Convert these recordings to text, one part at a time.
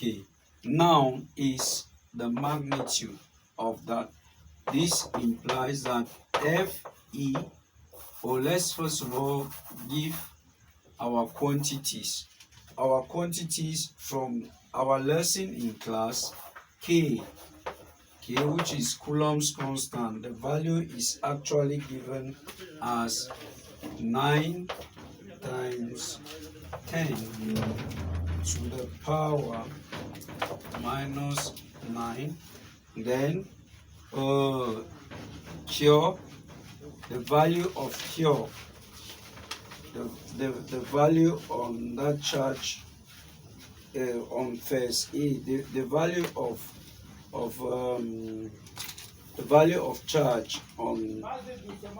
Okay, now is the magnitude of that. This implies that FE, or let's first of all give our quantities. Our quantities from our lesson in class, K, which is Coulomb's constant, the value is actually given as 9 times 10 to the power minus 9. Then cure, the value of cure, the value on that charge on phase E, the value of the value of charge on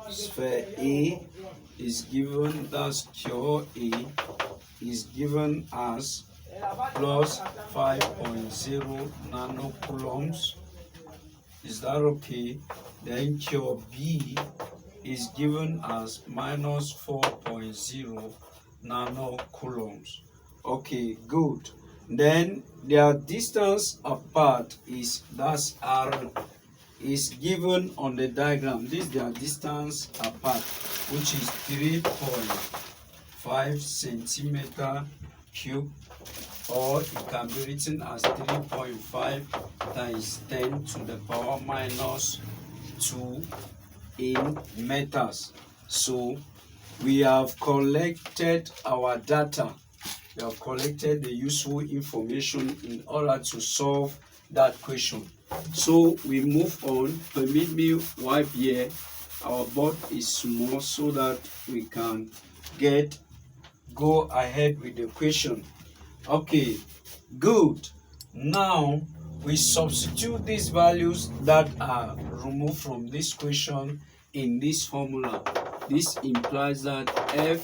sphere A is given, that's cure A is given as plus 5.0 nanocoulombs. Is that okay? Then cure B is given as minus 4.0 nanocoulombs. Okay, good. Then their distance apart is, that's R, is given on the diagram. This is their distance apart, which is 3.5 centimeter cube, or it can be written as 3.5 times 10 to the power minus 2 in meters. So we have collected our data. We have collected the useful information in order to solve that question. So we move on. Permit me wipe here. Our board is small so that we can go ahead with the question. Okay, good. Now we substitute these values that are removed from this question in this formula. This implies that Fe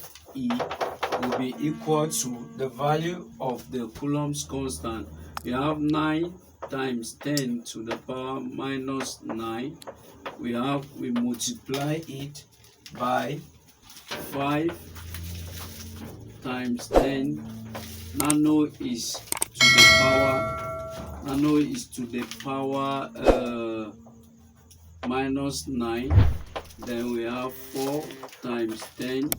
will be equal to the value of the Coulomb's constant. We have 9 times 10 to the power minus 9. We multiply it by 5 times 10. Nano is to the power minus 9. Then we have 4 times 10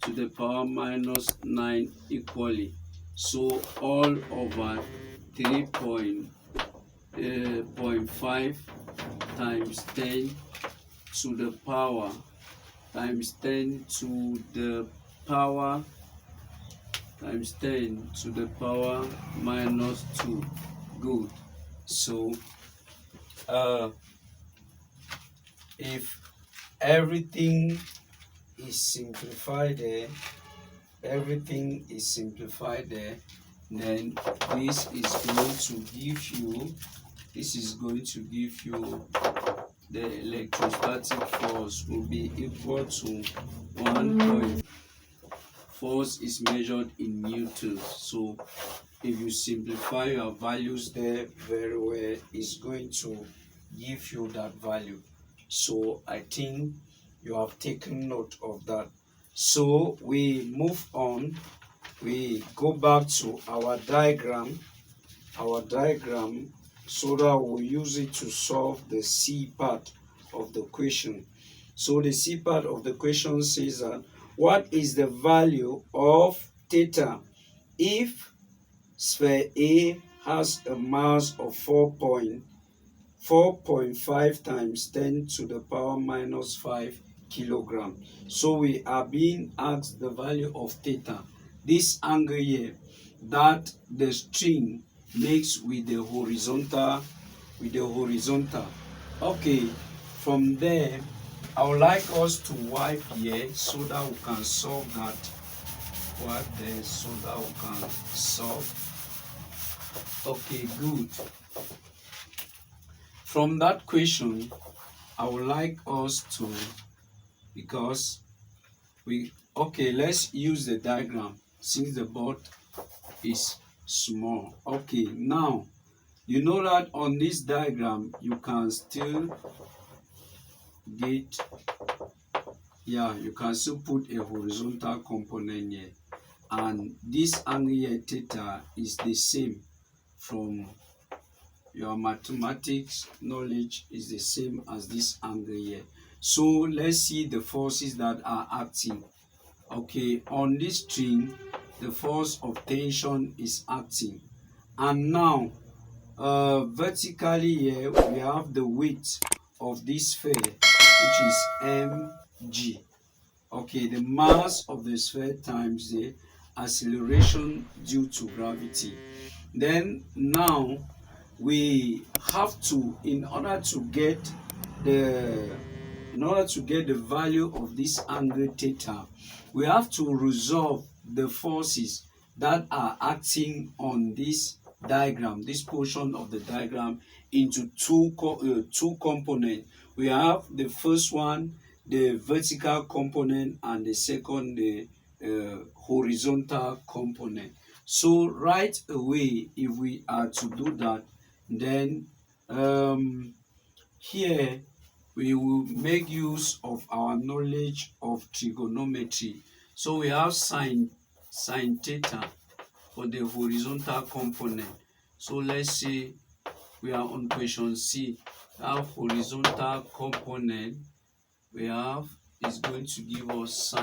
to the power minus 9 equally. So all over 3.5 times 10 to the power times 10 to the power times 10 to the power minus 2. Good. So if everything is simplified there, then this is going to give you the electrostatic force will be equal to 1. Force is measured in newtons. So if you simplify your values there very well, it's going to give you that value. So I think you have taken note of that. So we move on. We go back to our diagram so that we'll use it to solve the C part of the question. So the C part of the question says that what is the value of theta if sphere A has a mass of 4.5 times 10 to the power minus 5 kilogram. So we are being asked the value of theta, this angle here that the string makes with the horizontal. Okay, from there I would like us to wipe here so that we can solve that. Okay, good. From that question, I would like us to, let's use the diagram since the board is small. Okay, now you know that on this diagram you can still put a horizontal component here, and this angle here theta is the same from your mathematics knowledge is the same as this angle here. So let's see the forces that are acting. Okay, on this string, the force of tension is acting. And now, vertically here, we have the weight of this sphere, which is mg. Okay, the mass of the sphere times the acceleration due to gravity. Then now we have to, in order to get the value of this angle theta, we have to resolve the forces that are acting on this diagram, this portion of the diagram, into two components. We have the first one, the vertical component, and the second, the horizontal component. So right away, if we are to do that, then here we will make use of our knowledge of trigonometry. So we have sine theta for the horizontal component. So let's say we are on question C. Our horizontal component we have is going to give us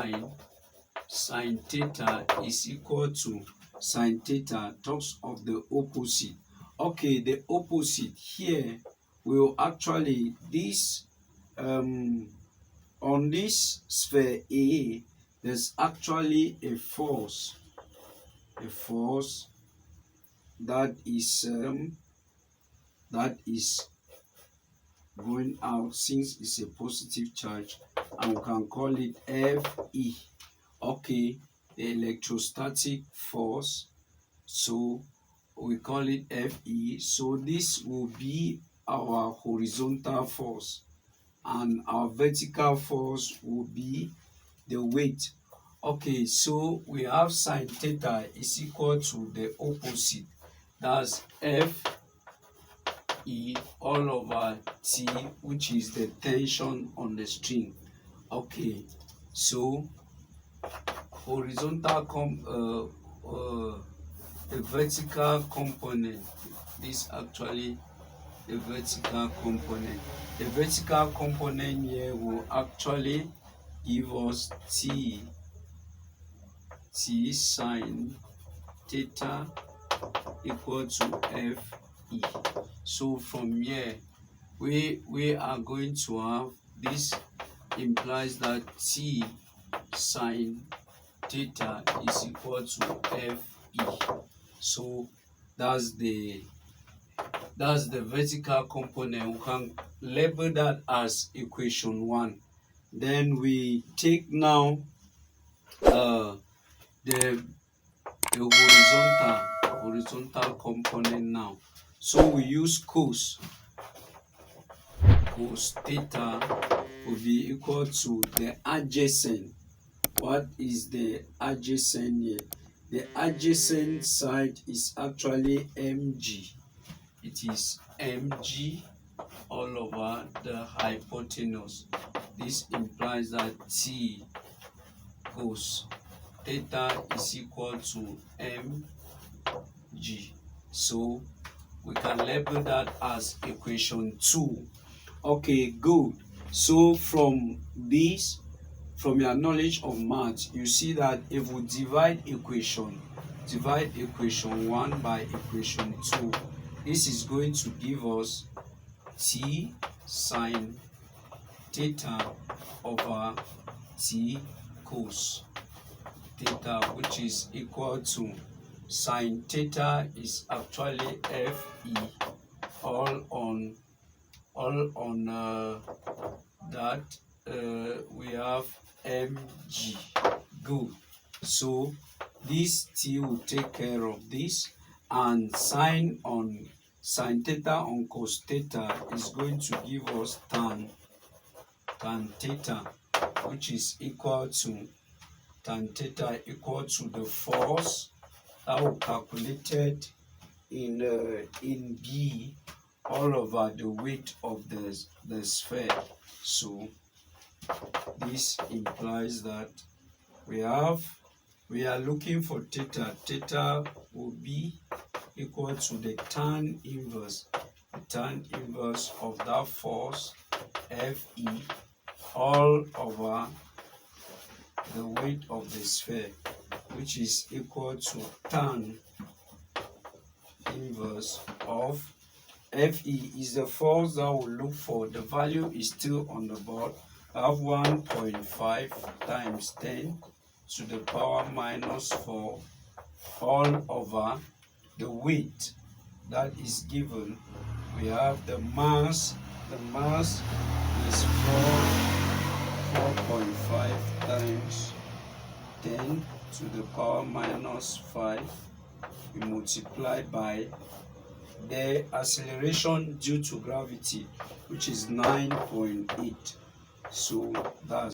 sine theta is equal to sine theta talks of the opposite. Okay, the opposite here will actually this on this sphere A, there's actually a force that is going out, since it's a positive charge, and we can call it Fe. Okay, the electrostatic force, so we call it Fe. So this will be our horizontal force, and our vertical force will be the weight. Okay, so we have sine theta is equal to the opposite, that's Fe all over T, which is the tension on the string. Okay, so horizontal the vertical component, this actually the vertical component. The vertical component here will actually give us T sine theta equal to Fe. So from here, we are going to have this implies that T sine theta is equal to Fe. So that's the vertical component. We can label that as equation 1. Then we take now the horizontal component now. So we use cos theta will be equal to the adjacent. What is the adjacent here? The adjacent side is actually mg. It is mg all over the hypotenuse. This implies that T cos theta is equal to mg. So we can label that as equation 2. Okay, good. So from this, from your knowledge of math, you see that if we divide equation 1 by equation 2, this is going to give us T sine theta over T cos theta, which is equal to sine theta is actually Fe all on that we have mg. Good. So this T will take care of this, and sine theta on cos theta is going to give us tan theta, which is equal to tan theta equal to the force that we calculated in B all over the weight of the sphere. So this implies that we are looking for theta. Theta will be equal to the tan inverse of that force Fe all over the weight of the sphere, which is equal to tan inverse of Fe is the force that we'll look for. The value is still on the board. I have 1.5 times 10 to the power minus 4 all over the weight that is given. We have the mass is 4.5 times 10 to the power minus 5. We multiply by the acceleration due to gravity, which is 9.8. So that's